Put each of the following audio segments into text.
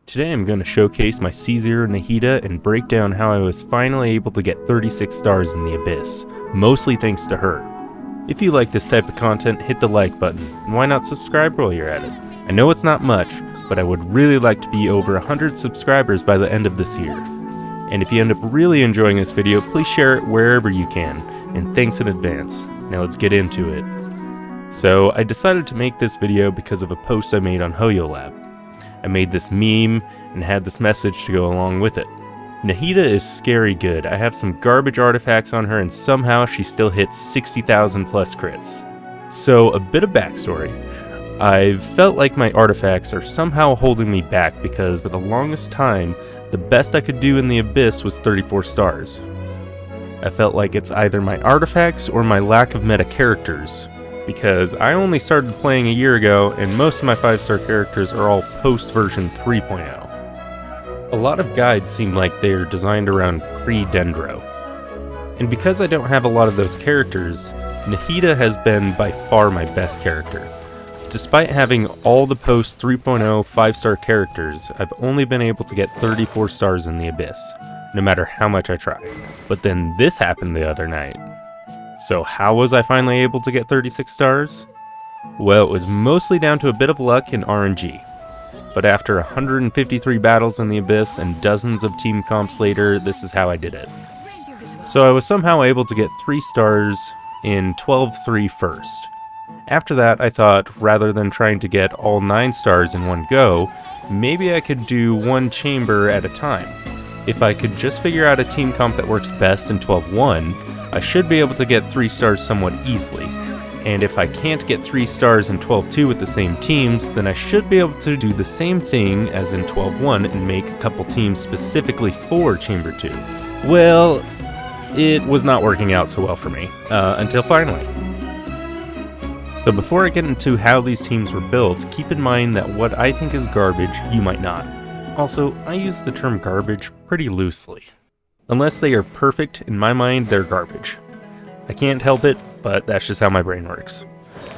Today I'm going to showcase my C0 Nahida and break down how I was finally able to get 36 stars in the Abyss, mostly thanks to her. If you like this type of content, hit the like button, and why not subscribe while you're at it? I know it's not much, but I would really like to be over 100 subscribers by the end of this year. And if you end up really enjoying this video, please share it wherever you can, and thanks in advance. Now let's get into it. So I decided to make this video because of a post I made on HoYoLab. I made this meme and had this message to go along with it. Nahida is scary good. I have some garbage artifacts on her and somehow she still hits 60,000 plus crits. So a bit of backstory. I've felt like my artifacts are somehow holding me back because for the longest time, the best I could do in the Abyss was 34 stars. I felt like it's either my artifacts or my lack of meta characters, because I only started playing a year ago and most of my 5-star characters are all post version 3.0. A lot of guides seem like they're designed around pre-Dendro. And because I don't have a lot of those characters, Nahida has been by far my best character. Despite having all the post 3.0 5-star characters, I've only been able to get 34 stars in the Abyss, no matter how much I try. But then this happened the other night. So how was I finally able to get 36 stars? Well, it was mostly down to a bit of luck and RNG. But after 153 battles in the Abyss and dozens of team comps later, this is how I did it. So I was somehow able to get 3 stars in 12-3 first. After that, I thought, rather than trying to get all 9 stars in one go, maybe I could do one chamber at a time. If I could just figure out a team comp that works best in 12-1, I should be able to get 3 stars somewhat easily. And if I can't get 3 stars in 12-2 with the same teams, then I should be able to do the same thing as in 12-1 and make a couple teams specifically for Chamber 2. Well, it was not working out so well for me, until finally. So before I get into how these teams were built, keep in mind that what I think is garbage, you might not. Also, I use the term garbage pretty loosely. Unless they are perfect, in my mind, they're garbage. I can't help it, but that's just how my brain works.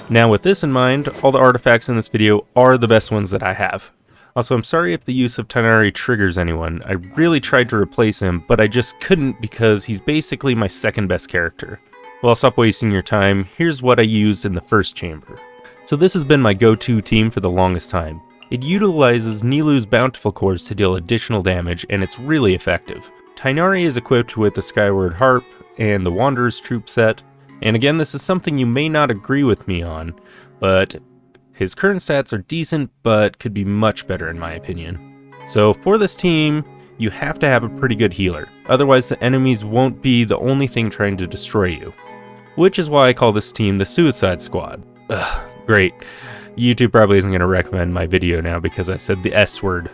Now with this in mind, all the artifacts in this video are the best ones that I have. Also, I'm sorry if the use of Tighnari triggers anyone. I really tried to replace him, but I just couldn't because he's basically my second best character. Well, stop wasting your time. Here's what I used in the first chamber. So this has been my go-to team for the longest time. It utilizes Nilou's Bountiful Cores to deal additional damage, and it's really effective. Tighnari is equipped with the Skyward Harp and the Wanderer's Troop set, and again, this is something you may not agree with me on, but his current stats are decent, but could be much better in my opinion. So for this team, you have to have a pretty good healer, otherwise the enemies won't be the only thing trying to destroy you. Which is why I call this team the Suicide Squad. Ugh, great. YouTube probably isn't going to recommend my video now because I said the S word.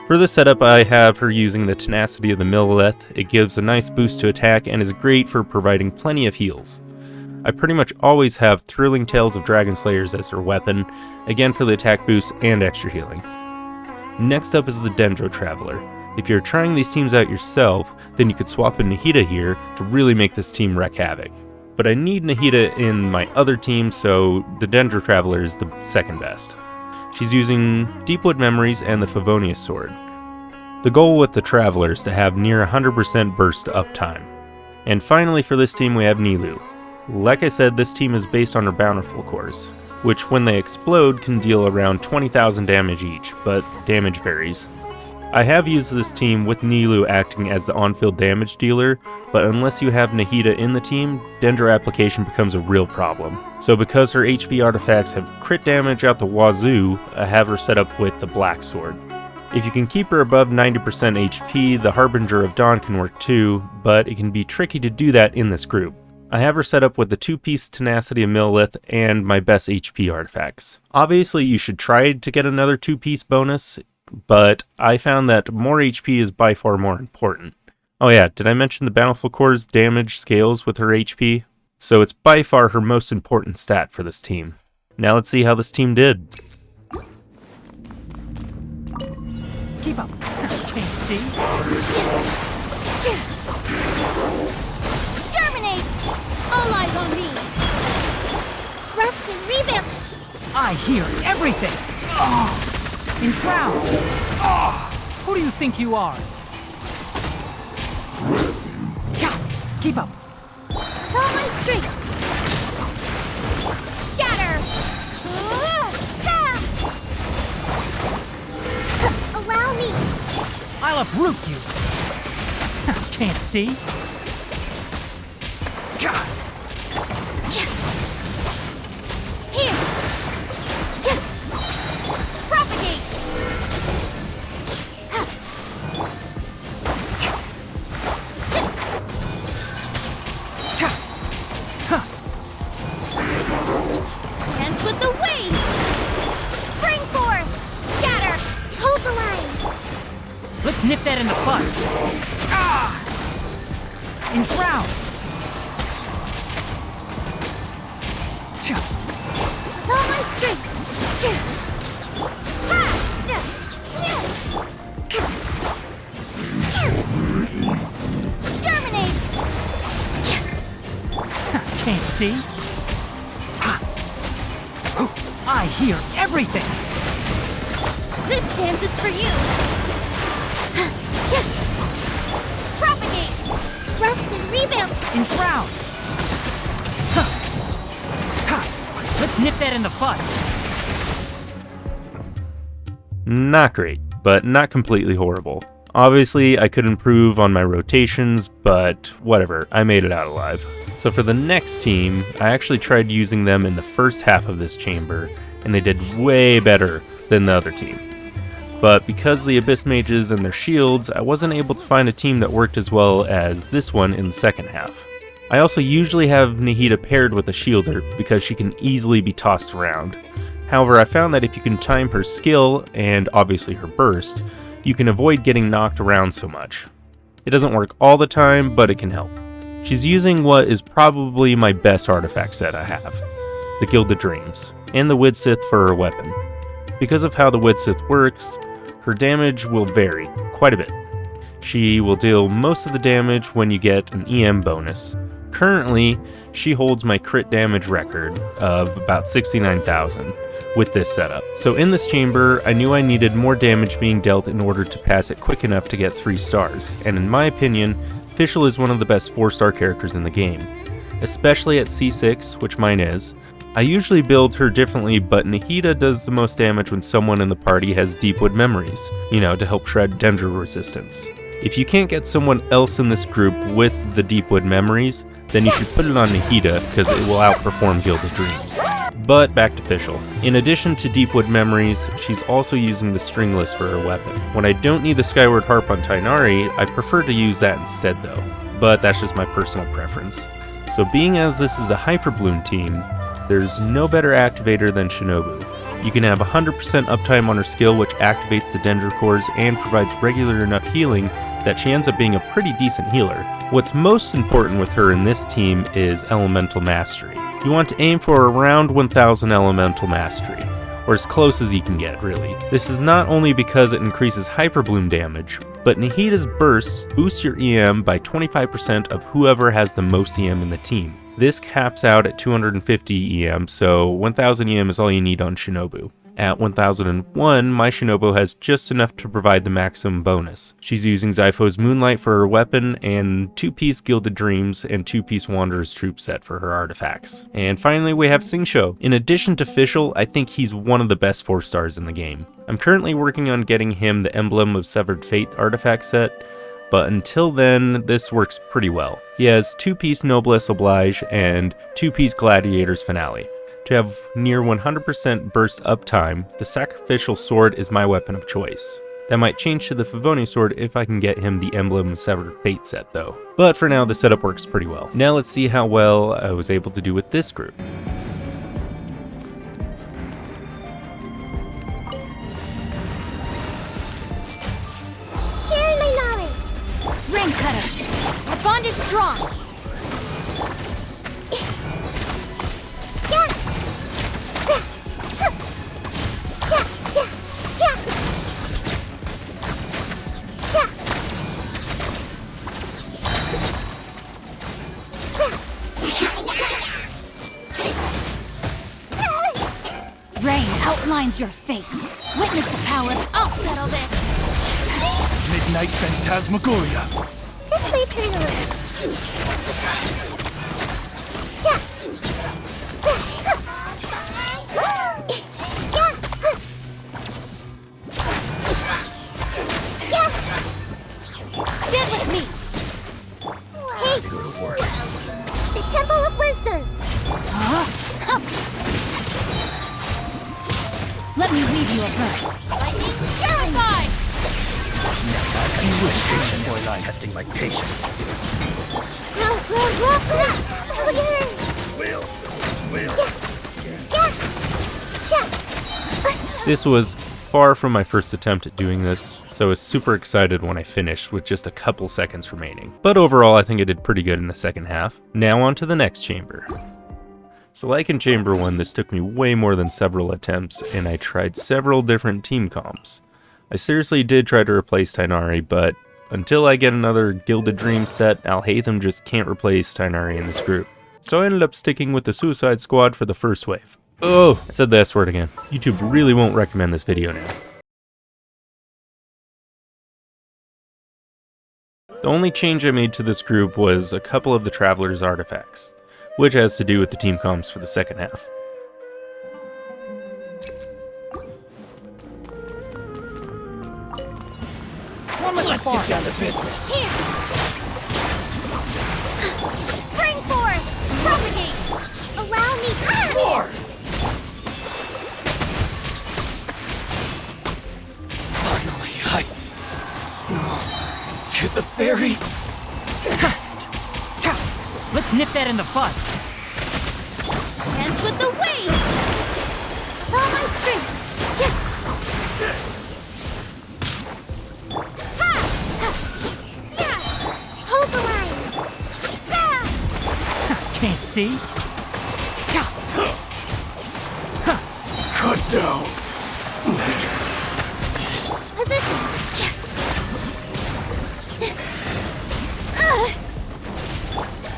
For this setup, I have her using the Tenacity of the Millilith. It gives a nice boost to attack and is great for providing plenty of heals. I pretty much always have Thrilling Tales of Dragon Slayers as her weapon, again for the attack boost and extra healing. Next up is the Dendro Traveler. If you're trying these teams out yourself, then you could swap in Nahida here to really make this team wreak havoc. But I need Nahida in my other team, so the Dendro Traveler is the second best. She's using Deepwood Memories and the Favonius Sword. The goal with the Traveler is to have near 100% burst uptime. And finally for this team we have Nilou. Like I said, this team is based on her Bountiful Cores, which when they explode can deal around 20,000 damage each, but damage varies. I have used this team with Nilou acting as the on-field damage dealer, but unless you have Nahida in the team, Dendro application becomes a real problem. So because her HP artifacts have crit damage out the wazoo, I have her set up with the Black Sword. If you can keep her above 90% HP, the Harbinger of Dawn can work too, but it can be tricky to do that in this group. I have her set up with the 2-piece Tenacity of Millilith and my best HP artifacts. Obviously you should try to get another 2-piece bonus, but I found that more HP is by far more important. Oh yeah, did I mention the Bountiful Cores damage scales with her HP? So it's by far her most important stat for this team. Now let's see how this team did. Keep up. Can't see. Germinate! All eyes on me! Rest and revamp! I hear everything! Oh. Enshroud! Oh. Who do you think you are? Keep up. All my strength. Scatter. Allow me. I'll uproot you. Can't see. Here. Propagate. Dance with the waves. Spring forth. Scatter. Hold the line. Let's nip that in the bud. Enshroud. With all my strength. Germinate. Can't see. I hear everything. This dance is for you. Propagate. Rest and rebuild. Enshroud. Let's nip that in the bud. Not great, but not completely horrible. Obviously, I could improve on my rotations, but whatever, I made it out alive. So for the next team, I actually tried using them in the first half of this chamber, and they did way better than the other team. But because of the Abyss Mages and their shields, I wasn't able to find a team that worked as well as this one in the second half. I also usually have Nahida paired with a shielder because she can easily be tossed around. However, I found that if you can time her skill, and obviously her burst, you can avoid getting knocked around so much. It doesn't work all the time, but it can help. She's using what is probably my best artifact set I have, the Gilded Dreams, and the Widsith for her weapon. Because of how the Widsith works, her damage will vary quite a bit. She will deal most of the damage when you get an EM bonus. Currently, she holds my crit damage record of about 69,000 with this setup. So in this chamber, I knew I needed more damage being dealt in order to pass it quick enough to get 3 stars, and in my opinion, Fischl is one of the best 4-star characters in the game, especially at C6, which mine is. I usually build her differently, but Nahida does the most damage when someone in the party has Deepwood Memories, to help shred Dendro resistance. If you can't get someone else in this group with the Deepwood Memories, then you should put it on Nahida because it will outperform Gilded Dreams. But back to Fischl. In addition to Deepwood Memories, she's also using the Stringless for her weapon. When I don't need the Skyward Harp on Tighnari, I prefer to use that instead though, but that's just my personal preference. So being as this is a Hyperbloom team, there's no better activator than Shinobu. You can have 100% uptime on her skill, which activates the Dendro cores and provides regular enough healing that she ends up being a pretty decent healer. What's most important with her in this team is Elemental Mastery. You want to aim for around 1000 Elemental Mastery, or as close as you can get, really. This is not only because it increases Hyperbloom damage, but Nahida's bursts boosts your EM by 25% of whoever has the most EM in the team. This caps out at 250 EM, so 1000 EM is all you need on Shinobu. At 1001, my Shinobu has just enough to provide the maximum bonus. She's using Zypho's Moonlight for her weapon, and 2-piece Gilded Dreams and 2-piece Wanderer's Troop set for her artifacts. And finally we have Xingqiu. In addition to Fischl, I think he's one of the best 4-stars in the game. I'm currently working on getting him the Emblem of Severed Fate artifact set, but until then, this works pretty well. He has 2-piece Noblesse Oblige and 2-piece Gladiator's Finale. To have near 100% burst uptime, the Sacrificial Sword is my weapon of choice. That might change to the Favoni Sword if I can get him the Emblem of Severed Fate set though. But for now, the setup works pretty well. Now let's see how well I was able to do with this group. Sharing my knowledge. Ring Cutter. Our bond is strong. Rain outlines your fate. Witness the power. I'll settle this. Night Phantasmagoria. This way through the room. Yeah. Yeah. Get with me. Hey. The Temple of Wisdom. Let me read you a verse. Lightning terrified. As you wish, patience. Testing my patience. This was far from my first attempt at doing this, so I was super excited when I finished with just a couple seconds remaining. But overall, I think I did pretty good in the second half. Now on to the next chamber. So like in Chamber 1, this took me way more than several attempts, and I tried several different team comps. I seriously did try to replace Tighnari, but until I get another Gilded Dream set, Alhaitham just can't replace Tighnari in this group. So I ended up sticking with the Suicide Squad for the first wave. Oh, I said the S word again. YouTube really won't recommend this video now. The only change I made to this group was a couple of the Traveler's artifacts, which has to do with the team comps for the second half. Let's get down to business. Here. Spring forth. Propagate. Allow me. More! Finally, to the ferry. Let's nip that in the bud. Dance with the waves. Draw my strength. Yeah. Ha! Ha! Yeah. Hold the line. Ah! Can't see? Cut down. Positions.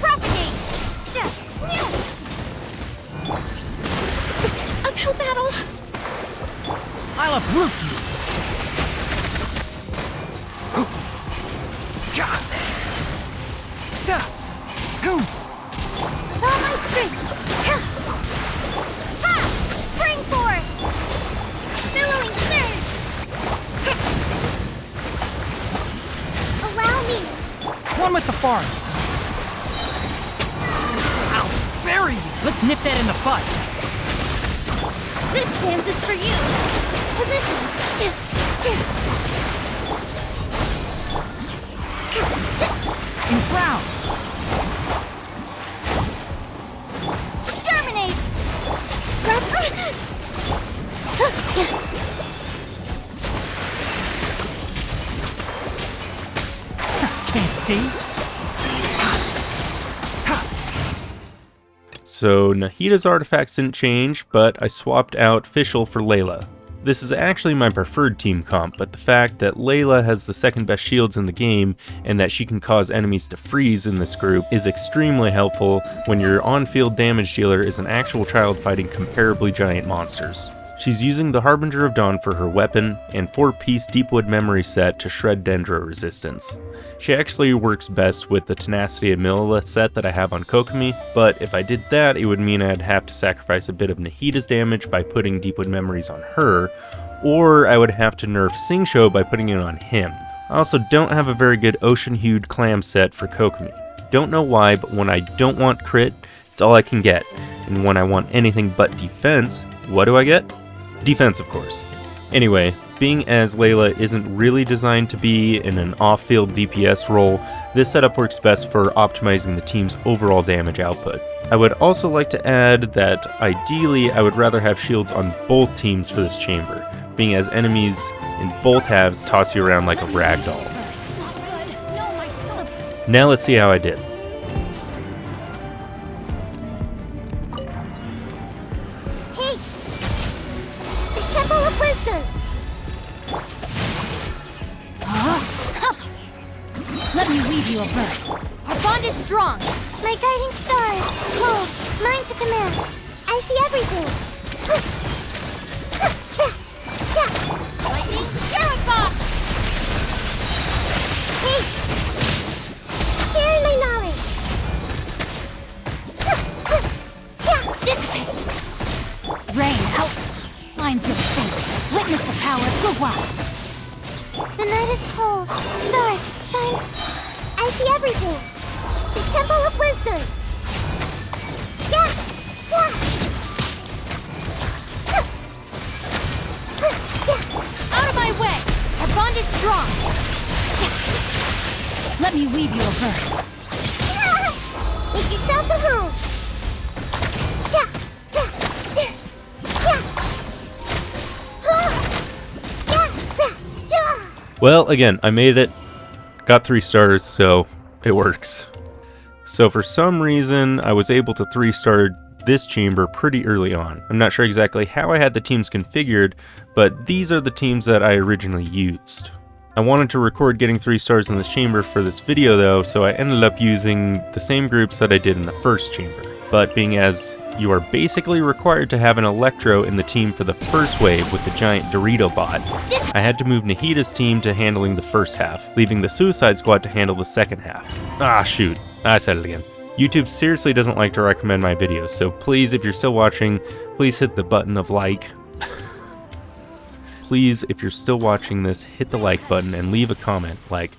Propagate. Uphill battle. I'll uproot you. Draw my strength. Ha! Spring forth. Billowing surge. Allow me. One with the forest. I'll bury you. Let's nip that in the bud. This dance is for you. Positions. Enshroud. Germinate. Can't see? So Nahida's artifacts didn't change, but I swapped out Fischl for Layla. This is actually my preferred team comp, but the fact that Layla has the second best shields in the game and that she can cause enemies to freeze in this group is extremely helpful when your on-field damage dealer is an actual child fighting comparably giant monsters. She's using the Harbinger of Dawn for her weapon, and 4-piece Deepwood memory set to shred Dendro resistance. She actually works best with the Tenacity of Millilith set that I have on Kokomi, but if I did that, it would mean I'd have to sacrifice a bit of Nahida's damage by putting Deepwood memories on her, or I would have to nerf Singsho by putting it on him. I also don't have a very good Ocean-Hued Clam set for Kokomi. Don't know why, but when I don't want crit, it's all I can get, and when I want anything but defense, what do I get? Defense, of course. Anyway, being as Layla isn't really designed to be in an off-field DPS role, this setup works best for optimizing the team's overall damage output. I would also like to add that ideally I would rather have shields on both teams for this chamber, being as enemies in both halves toss you around like a ragdoll. Now let's see how I did. Hey! The Temple of Wisdom! Let me read you a verse. Our bond is strong! My guiding stars! Hold! Mine to command! I see everything! Lightning terrified! this hole, stars shine. I see everything. The Temple of Wisdom. Yeah, yeah. Out of my way! Our bond is strong! Let me weave you a verse. Make yourselves at home. Yeah, yeah, yeah, yeah. Well, again, I made it. Got 3 stars, so it works. So for some reason, I was able to 3-star this chamber pretty early on. I'm not sure exactly how I had the teams configured, but these are the teams that I originally used. I wanted to record getting 3 stars in this chamber for this video though, so I ended up using the same groups that I did in the first chamber. But being as you are basically required to have an Electro in the team for the first wave with the giant Dorito bot, I had to move Nahida's team to handling the first half, leaving the Suicide Squad to handle the second half. Ah shoot, I said it again. YouTube seriously doesn't like to recommend my videos, so please, if you're still watching, please hit the button of like. Please, if you're still watching this, hit the like button and leave a comment like,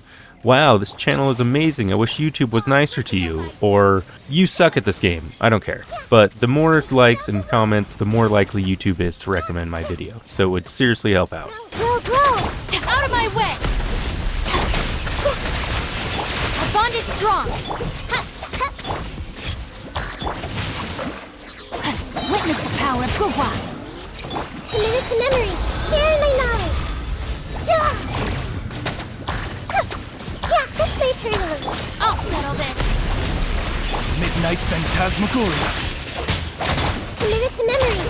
wow, this channel is amazing, I wish YouTube was nicer to you, or you suck at this game, I don't care. But the more likes and comments, the more likely YouTube is to recommend my video, so it would seriously help out. Grow, grow. Out of my way! Our bond is strong! Witness the power of Gugwa. Committed to memory. Sharing my knowledge. Yeah, this may hurt a little. I'll settle this! Midnight Phantasmagoria. Committed to memory.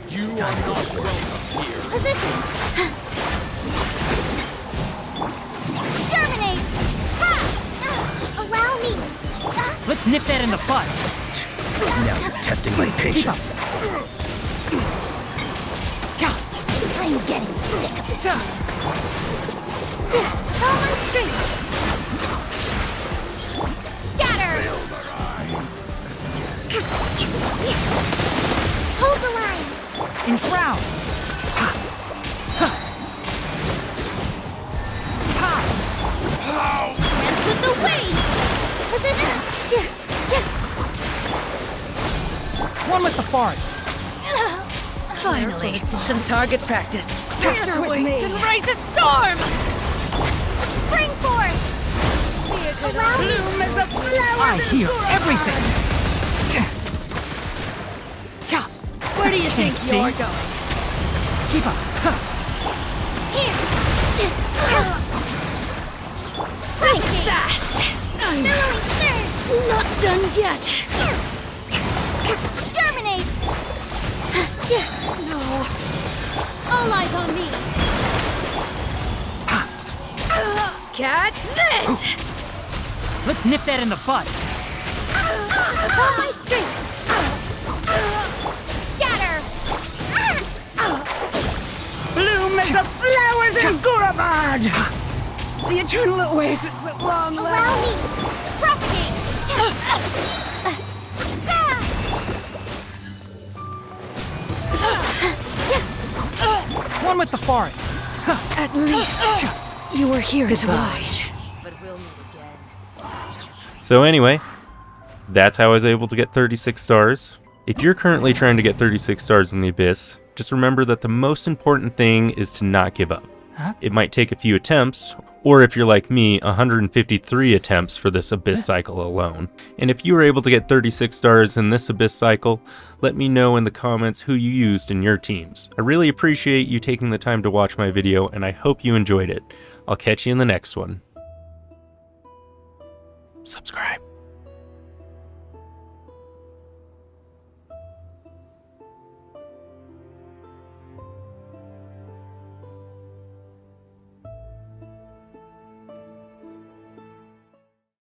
You are not welcome here. Positions. Germinate! Allow me. Let's nip that in the bud. Now you're testing my Keep up. patience. I'm getting sick of this. All my strength! Scatter! Hold the line. Enshroud. Dance with the waves! Positions. One with the forest. Finally, some target practice. Dance with me! And raise a storm! Spring forth! Allow me. I hear everything. Where do you think See? you're going? Keep up. Here! Break fast! Billowing surge. Not done yet! Germinate! No. All eyes on me! Catch this! Let's nip that in the bud. All my strength. Scatter! Bloom as the flowers in Gurabad! The eternal oasis at long Allow last. me. Propagate! One with the forest. At least you were here to watch. So anyway, that's how I was able to get 36 stars. If you're currently trying to get 36 stars in the Abyss, just remember that the most important thing is to not give up. Huh? It might take a few attempts, or if you're like me, 153 attempts for this Abyss cycle alone. And if you were able to get 36 stars in this Abyss cycle, let me know in the comments who you used in your teams. I really appreciate you taking the time to watch my video, and I hope you enjoyed it. I'll catch you in the next one. Subscribe.